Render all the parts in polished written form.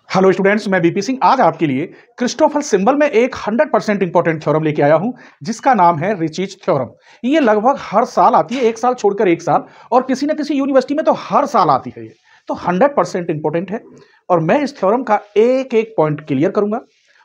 Hello students, मैं BP Singh आज आपके लिए क्रिस्टोफर सिंबल में एक 100% इंपॉर्टेंट थ्योरम लेके आया हूं जिसका नाम है रिचीज थ्योरम। ये लगभग हर साल आती है, एक साल छोड़कर एक साल, और किसी न किसी यूनिवर्सिटी में तो हर साल आती है। ये तो 100% इंपॉर्टेंट है और मैं इस थ्योरम का एक एक पॉइंट क्लियर करूंगा।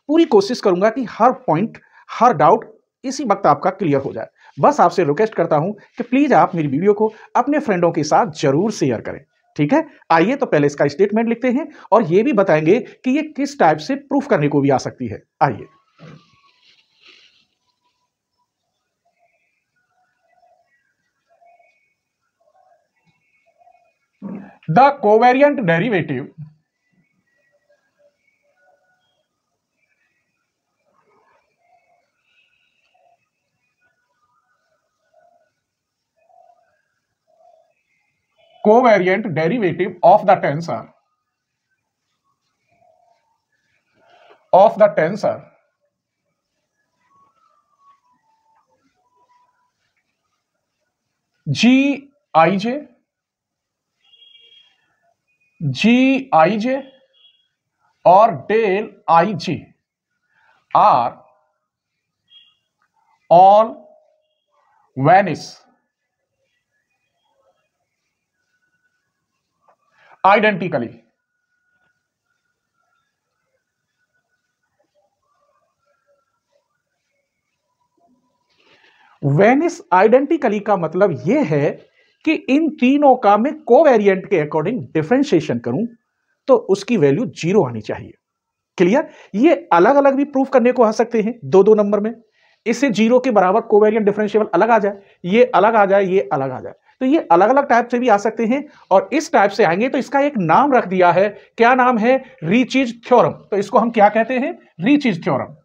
पूरी कोशिश करूंगा कि हर पॉइंट, हर डाउट इसी वक्त आपका क्लियर हो जाए। बस आपसे रिक्वेस्ट करता हूं कि प्लीज आप मेरी वीडियो को अपने फ्रेंडों के साथ जरूर शेयर करें। ठीक है, आइए तो पहले इसका स्टेटमेंट लिखते हैं और ये भी बताएंगे कि ये किस टाइप से प्रूफ करने को भी आ सकती है। आइए, the covariant derivative of the tensor G I J और del I J are all vanish identically. Vanish identically का मतलब यह है कि इन तीनों का मैं कोवेरिएंट के अकॉर्डिंग डिफरेंशिएशन करूं तो उसकी वैल्यू 0 आनी चाहिए। क्लियर? ये अलग अलग भी प्रूफ करने को आ सकते हैं दो दो नंबर में। इससे 0 के बराबर कोवेरिएंट डिफरेंशिएबल अलग आ जाए, ये अलग आ जाए, ये अलग आ जाए, तो ये अलग अलग टाइप से भी आ सकते हैं। और इस टाइप से आएंगे तो इसका एक नाम रख दिया है। क्या नाम है? रीचीज थ्योरम। तो इसको हम क्या कहते हैं? रीचीज थ्योरम।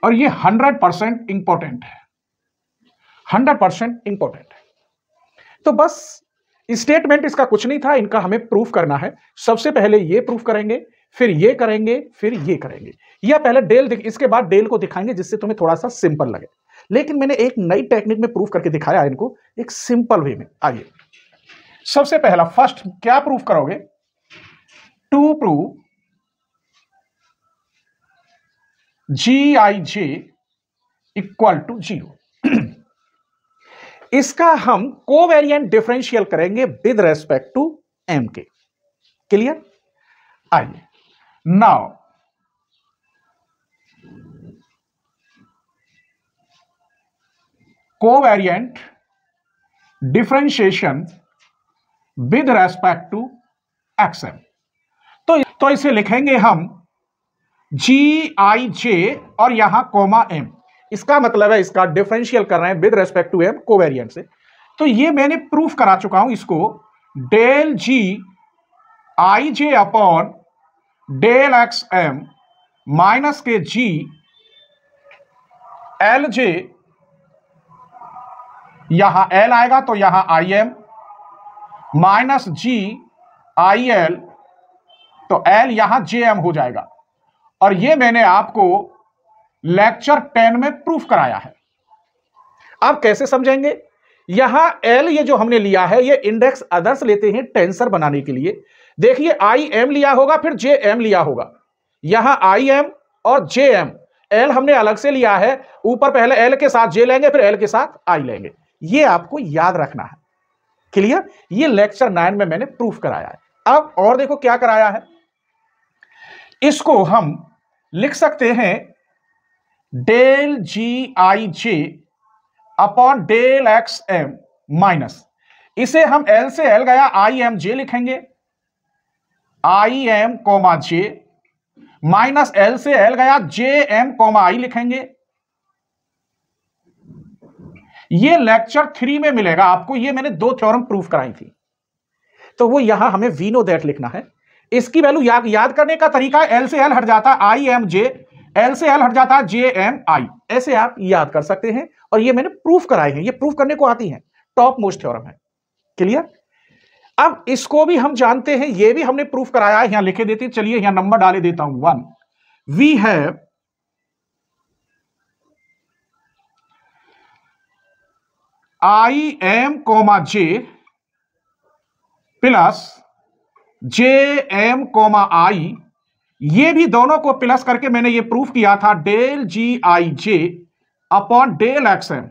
और ये 100% इंपॉर्टेंट है, 100% इंपॉर्टेंट है। तो बस स्टेटमेंट इसका कुछ नहीं था, इनका हमें प्रूफ करना है। सबसे पहले ये प्रूफ करेंगे, फिर ये करेंगे, फिर ये करेंगे। या पहले डेल इसके बाद डेल को दिखाएंगे जिससे तुम्हें थोड़ा सा सिंपल लगे। लेकिन मैंने एक नई टेक्निक में प्रूफ करके दिखाया इनको एक सिंपल वे में। आइए, सबसे पहला फर्स्ट क्या प्रूफ करोगे? To prove G I J equal to 0। इसका हम कोवेरिएंट डिफरेंशियल करेंगे with respect to M K. Clear? आइए, now covariant differentiation with respect to x m. तो इसे लिखेंगे हम जी आई जे और यहां कोमा एम। इसका मतलब है इसका डिफरेंशियल कर रहे हैं with respect to M covariant से। तो ये मैंने प्रूफ करा चुका हूं इसको, del G I J upon del X M minus के जी एल जे, यहां एल आएगा तो यहां I M, minus G I L, तो एल यहां जे एम हो जाएगा। और ये मैंने आपको लेक्चर 10 में प्रूफ कराया है। आप कैसे समझेंगे? यहां एल ये जो हमने लिया है ये इंडेक्स अदर्स लेते हैं टेंसर बनाने के लिए। देखिए, आई एम लिया होगा, फिर जे एम लिया होगा। यहां आई एम और जे एम, एल हमने अलग से लिया है, ऊपर पहले एल के साथ जे लेंगे, फिर एल के साथ आई लेंगे। ये आपको याद रखना है। क्लियर? ये लेक्चर 9 में मैंने प्रूफ कराया है। अब और देखो क्या कराया है। इसको हम लिख सकते हैं del G I J upon del X M minus, इसे हम एल से एल गया आई एम जे लिखेंगे, I M comma J, minus L से एल गया जे एम कोमा आई लिखेंगे। ये लेक्चर 3 में मिलेगा आपको। ये मैंने दो थ्योरम प्रूफ कराई थी, तो वो यहां हमें वी नो दैट लिखना है। इसकी वैल्यू याद करने का तरीका है, एल से एल हट जाता है आई एम जे, एल से एल हट जाता है जे एम आई, ऐसे आप याद कर सकते हैं। और ये मैंने प्रूफ कराए हैं, ये प्रूफ करने को आती हैं, टॉप मोस्ट थ्योरम है। क्लियर? अब इसको भी हम जानते हैं, ये भी हमने प्रूफ कराया है, यहां लिखे देते। चलिए यहां नंबर डाले देता हूं 1। We have I M comma J plus J M comma I, ये भी दोनों को प्लस करके मैंने ये प्रूफ किया था del G I J upon del X M.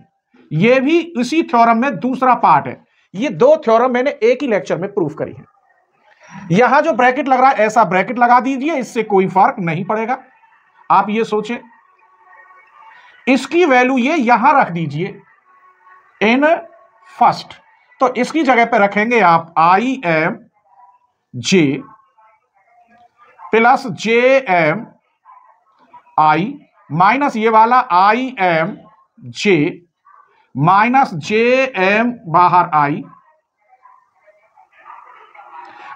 ये भी इसी थ्योरम में दूसरा पार्ट है। ये दो थ्योरम मैंने एक ही लेक्चर में प्रूफ करी है। यहां जो ब्रैकेट लग रहा है ऐसा ब्रैकेट लगा दीजिए, इससे कोई फर्क नहीं पड़ेगा। आप ये सोचें, इसकी वैल्यू ये यहां रख दीजिए इन फर्स्ट, तो इसकी जगह पे रखेंगे आप I M J plus J M I minus ये वाला I M J minus J M बाहर आई।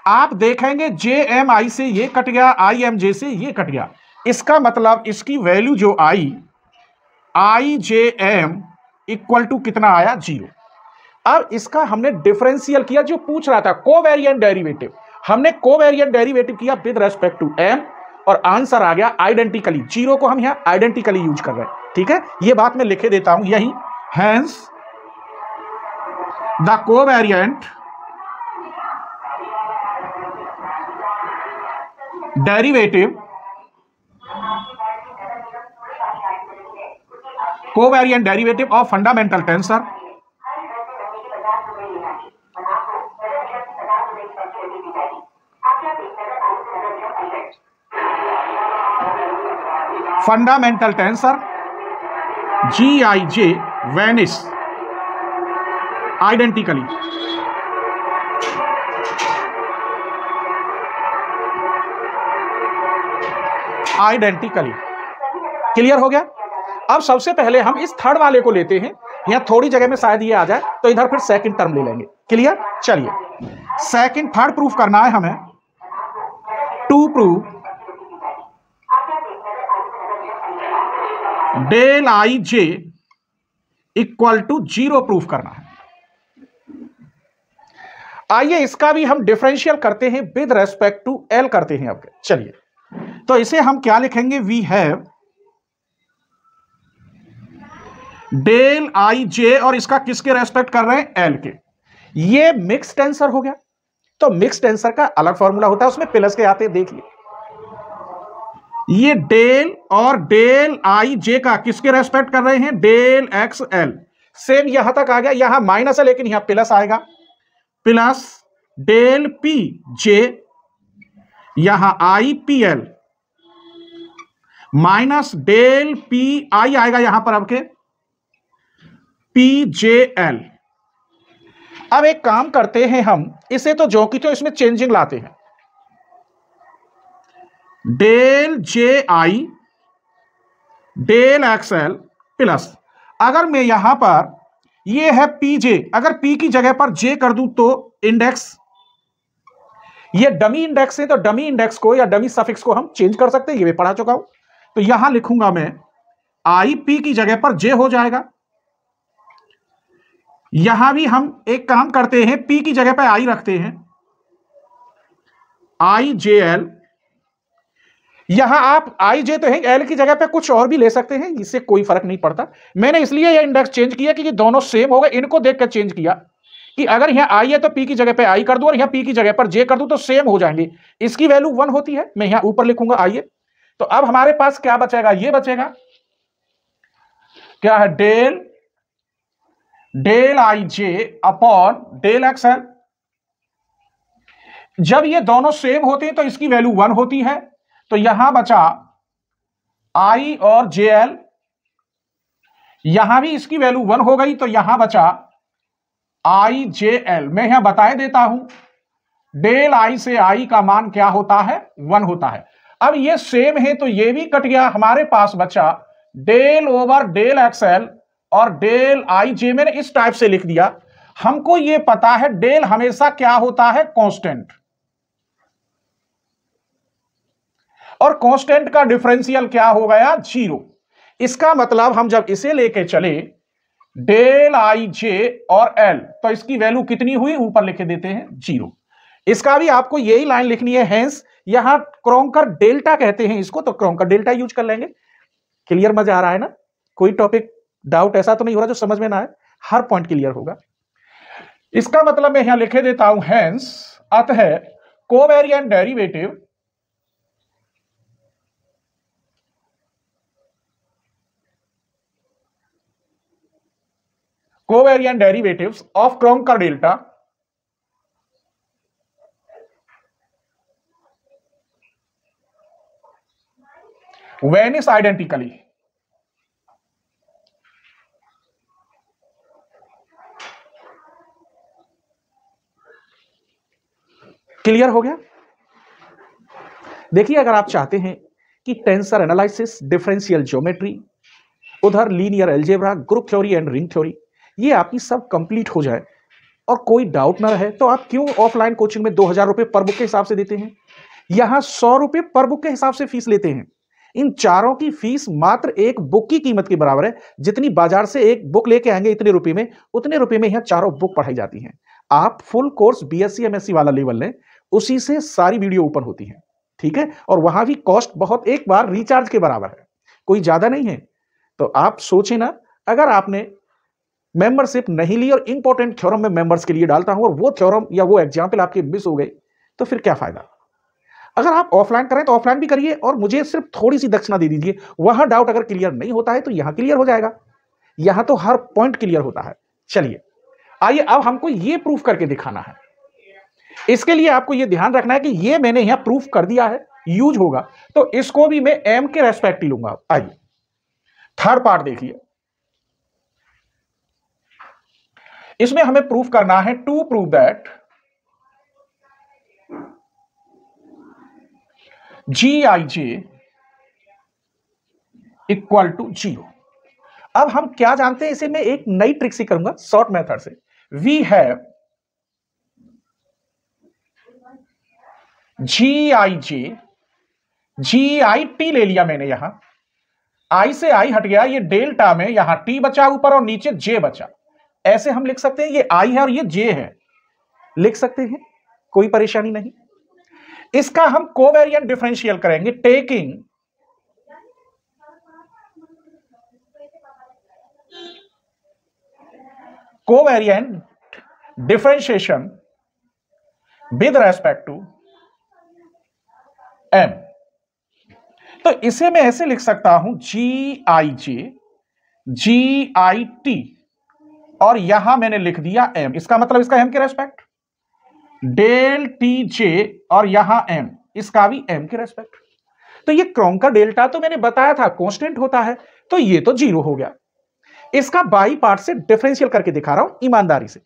आप देखेंगे जे एम आई से ये कट गया, आई एम जे से ये कट गया। इसका मतलब इसकी वैल्यू जो आई जे एम इक्वल टू कितना आया? 0। अब इसका हमने डिफरेंशियल किया, जो पूछ रहा था कोवेरिएंट डेरिवेटिव, हमने कोवेरिएंट डेरिवेटिव किया विद रेस्पेक्ट टू एम और आंसर आ गया आइडेंटिकली। 0 को हम यहां आइडेंटिकली यूज कर रहे हैं, ठीक है। ये बात मैं लिखे देता हूं यही, hence the covariant derivative covariant derivative of fundamental tensor Gij vanish identically। Clear हो गया? अब सबसे पहले हम इस थर्ड वाले को लेते हैं, यहां थोड़ी जगह में शायद ये आ जाए तो इधर फिर सेकंड टर्म ले लेंगे। क्लियर? चलिए, सेकंड थर्ड प्रूफ करना है हमें। To prove del I J equal to 0 proof करना है। आइए इसका भी हम डिफरेंशियल करते हैं विद रेस्पेक्ट टू एल करते हैं। अब चलिए, तो इसे हम क्या लिखेंगे? We have del I J और इसका किसके रेस्पेक्ट कर रहे हैं? एल के। ये मिक्स टेंसर हो गया, तो मिक्स टेंसर का अलग फॉर्मूला होता है, उसमें प्लस के आते हैं, देखिए। ये डेल और डेल आई जे का किसके रेस्पेक्ट कर रहे हैं? Del X L. सेम यहां तक आ गया, यहां माइनस है लेकिन यहां प्लस आएगा, प्लस डेल पी जे, यहां I P L minus del P I आएगा यहां पर आपके पी जे एल। अब एक काम करते हैं हम, इसे तो जो की तो इसमें चेंजिंग लाते हैं। डेल जे आई डेल एक्स एल प्लस, अगर मैं यहां पर ये है पी जे, अगर पी की जगह पर जे कर दूं तो इंडेक्स, ये डमी इंडेक्स है तो डमी इंडेक्स को या डमी सफिक्स को हम चेंज कर सकते हैं, ये मैं पढ़ा चुका हूं। तो यहां लिखूंगा मैं आई पी की जगह पर जे हो जाएगा। यहां भी हम एक काम करते हैं, पी की जगह पर आई रखते हैं, आई जे एल। यहां आप आई जे तो है, एल की जगह पे कुछ और भी ले सकते हैं, इससे कोई फर्क नहीं पड़ता। मैंने इसलिए ये इंडेक्स चेंज किया कि दोनों सेम हो गए, इनको देखकर चेंज किया कि अगर यहां आई है तो पी की जगह पे आई कर दूं और यहां पी की जगह पर जे कर दूं तो सेम हो जाएंगे। इसकी वैल्यू 1 होती है, मैं यहां ऊपर लिखूंगा आइए। तो अब हमारे पास क्या बचेगा? ये बचेगा, क्या है? Del del I J upon del X L. जब ये दोनों सेम होते हैं तो इसकी वैल्यू 1 होती है, तो यहां बचा आई और जे एल, यहां भी इसकी वैल्यू 1 हो गई, तो यहां बचा आई जे एल। मैं यहां बताए देता हूं, डेल आई से आई का मान क्या होता है? 1 होता है। अब ये सेम है तो ये भी कट गया, हमारे पास बचा del over del X L और डेल आई जे। मैंने इस टाइप से लिख दिया। हमको ये पता है डेल हमेशा क्या होता है? कांस्टेंट, और कांस्टेंट का डिफरेंशियल क्या हो गया? 0। इसका मतलब हम जब इसे लेके चले डेल आई जे और एल, तो इसकी वैल्यू कितनी हुई? ऊपर लिखे देते हैं 0। इसका भी आपको यही लाइन लिखनी है, हेंस यहां क्रोंकर डेल्टा कहते हैं इसको, तो क्रोंकर डेल्टा यूज कर लेंगे। क्लियर? मजा आ रहा है ना? कोई टॉपिक डाउट ऐसा तो नहीं हो रहा जो समझ में ना आए? हर पॉइंट क्लियर होगा। इसका मतलब मैं यहां लिखे देता हूं हेंस, अतः covariant derivative of Kronecker delta Venice identically. Clear हो गया? देखिए, अगर आप चाहते हैं कि टेंसर एनालिसिस, डिफरेंशियल ज्योमेट्री, उधर linear algebra, group theory and ring theory, ये आपकी सब कंप्लीट हो जाए और कोई डाउट ना रहे, तो आप क्यों ऑफलाइन कोचिंग में 2000 रुपए पर बुक के हिसाब से देते हैं? यहां 100 रुपए पर बुक के हिसाब से फीस लेते हैं। इन चारों की फीस मात्र एक बुक की कीमत के बराबर है। जितनी बाजार से एक बुक लेके आएंगे इतने रुपए में, उतने रुपए में यहां चारों बुक पढ़ाई जाती हैं। आप फुल कोर्स बीएससी एमएससी वाला लेवल लें, उसी से सारी वीडियो ओपन होती है, ठीक है? और वहां भी कॉस्ट बहुत, एक बार रिचार्ज के बराबर है, कोई ज्यादा नहीं है। तो आप सोचें ना, अगर आपने मेंबरशिप नहीं ली और इंपॉर्टेंट थ्योरम में मेंबर्स के लिए डालता हूं और वो थ्योरम या वो एग्जाम्पल आपके मिस हो गए, तो फिर क्या फायदा? अगर आप ऑफलाइन करें तो ऑफलाइन भी करिए और मुझे सिर्फ थोड़ी सी दक्षिणा दे दीजिए। वहां डाउट अगर क्लियर नहीं होता है तो यहां क्लियर हो जाएगा। यहां तो हर पॉइंट क्लियर होता है। चलिए, आइए अब हमको यह प्रूफ करके दिखाना है। इसके लिए आपको यह ध्यान रखना है कि यह मैंने यहां प्रूफ कर दिया है, यूज होगा, तो इसको भी मैं एम के रेस्पेक्ट ही लूंगा। आइए थर्ड पार्ट देखिए। इसमें हमें प्रूफ करना है, to prove that Gij equal to 0। अब हम क्या जानते हैं, इसे मैं एक नई ट्रिक से करूंगा, शॉर्ट मेथड से। वी हैव Gij, GIT ले लिया मैंने, यहां आई से आई हट गया, ये डेल्टा में यहां टी बचा ऊपर और नीचे जे बचा। ऐसे हम लिख सकते हैं, ये आई है और ये जे है, लिख सकते हैं, कोई परेशानी नहीं। इसका हम कोवेरिएंट डिफरेंशियल करेंगे, taking covariant differentiation with respect to M. तो इसे मैं ऐसे लिख सकता हूं, GIJ GIT और यहां मैंने लिख दिया एम। इसका मतलब इसका एम के रेस्पेक्ट, डेल टी जे और यहां एम, इसका भी एम के रेस्पेक्ट। तो ये क्रोनकर डेल्टा तो मैंने बताया था कांस्टेंट होता है, तो ये तो 0 हो गया। इसका बाई पार्ट से डिफरेंशियल करके दिखा रहा हूं ईमानदारी से।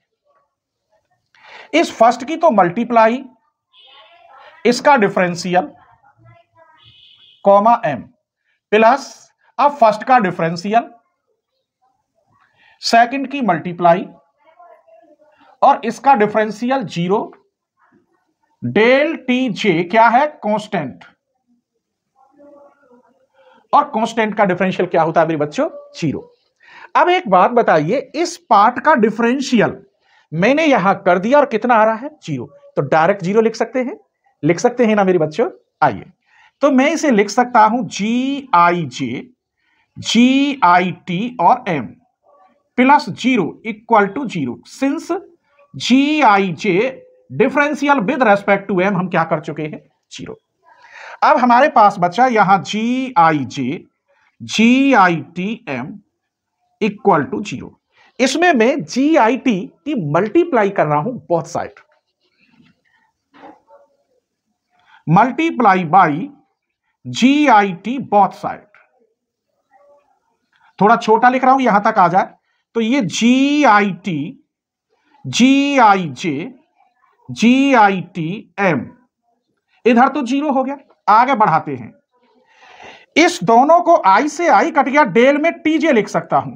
इस फर्स्ट की तो मल्टीप्लाई, इसका डिफरेंशियल कॉमा एम प्लस, अब फर्स्ट का डिफरेंशियल, सेकंड की मल्टीप्लाई और इसका डिफरेंशियल 0, डेल टी जे क्या है, कांस्टेंट, और कांस्टेंट का डिफरेंशियल क्या होता है मेरे बच्चों, 0। अब एक बात बताइए, इस पार्ट का डिफरेंशियल मैंने यहां कर दिया और कितना आ रहा है, 0, तो डायरेक्ट 0 लिख सकते हैं, लिख सकते हैं ना मेरे बच्चों। आइए, तो मैं इसे लिख सकता हूं GIJ GIT और M plus 0 equal to 0। Since GIJ differential with respect to M हम क्या कर चुके हैं, 0। अब हमारे पास बचा यहां GIJ GIT M equal to 0। इसमें मैं GIT की मल्टीप्लाई कर रहा हूं both side, multiply by GIT both side. थोड़ा छोटा लिख रहा हूं, यहां तक आ जाए, तो ये GIT GIJ GIT M, इधर तो 0 हो गया। आगे बढ़ाते हैं, इस दोनों को आई से आई कट गया, डेल में TJ लिख सकता हूं,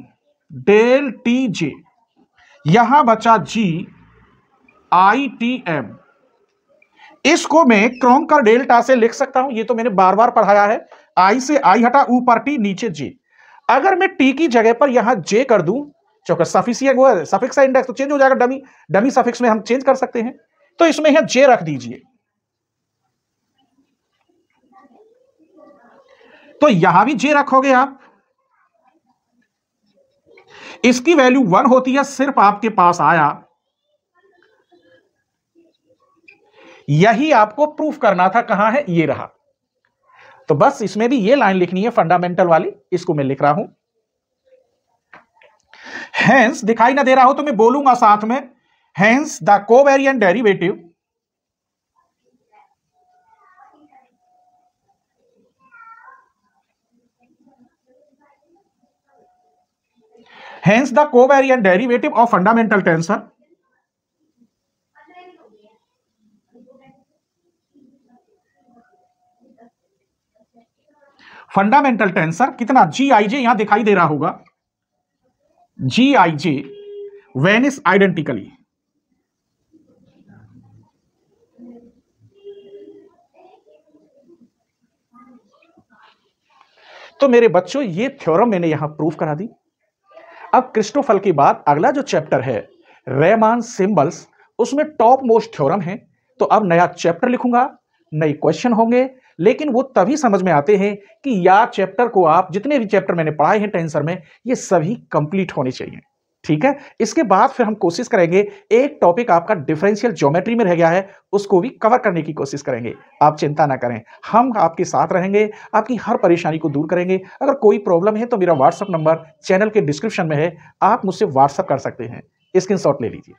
डेल TJ, यहां बचा GITM। इसको मैं क्रोनकर डेल्टा से लिख सकता हूं, ये तो मैंने बार बार पढ़ाया है, आई से आई हटा, ऊपर टी नीचे जे। अगर मैं टी की जगह पर यहां जे कर दूं, चौका सफिक्स इंडेक्स तो चेंज हो जाएगा, डमी सफिक्स में हम चेंज कर सकते हैं, तो इसमें यहां जे रख दीजिए। तो यहां भी जे रखोगे आप, इसकी वैल्यू 1 होती है, सिर्फ आपके पास आया, यही आपको प्रूफ करना था। कहां है, ये रहा। तो बस इसमें भी ये लाइन लिखनी है फंडामेंटल वाली, इसको मैं लिख रहा हूं। हेंस, दिखाई ना दे रहा हो तो मैं बोलूंगा साथ में, hence the covariant derivative hence the covariant derivative of fundamental tensor fundamental tensor कितना, जी आई जे, यहां दिखाई दे रहा होगा, जी आई जे वेनिस आइडेंटिकली। तो मेरे बच्चों, ये थ्योरम मैंने यहां प्रूफ करा दी। अब क्रिस्टोफल के बाद अगला जो चैप्टर है रेमान सिंबल्स, उसमें टॉप मोस्ट थ्योरम है। तो अब नया चैप्टर लिखूंगा, नए क्वेश्चन होंगे, लेकिन वो तभी समझ में आते हैं कि या चैप्टर को आप, जितने भी चैप्टर मैंने पढ़ाए हैं टेंसर में, ये सभी कंप्लीट होने चाहिए। ठीक है, इसके बाद फिर हम कोशिश करेंगे, एक टॉपिक आपका डिफरेंशियल ज्योमेट्री में रह गया है, उसको भी कवर करने की कोशिश करेंगे। आप चिंता ना करें, हम आपके साथ रहेंगे, आपकी हर परेशानी को दूर करेंगे। अगर कोई प्रॉब्लम है तो मेरा व्हाट्सएप नंबर चैनल के डिस्क्रिप्शन में है, आप मुझसे व्हाट्सएप कर सकते हैं, स्क्रीनशॉट ले लीजिए।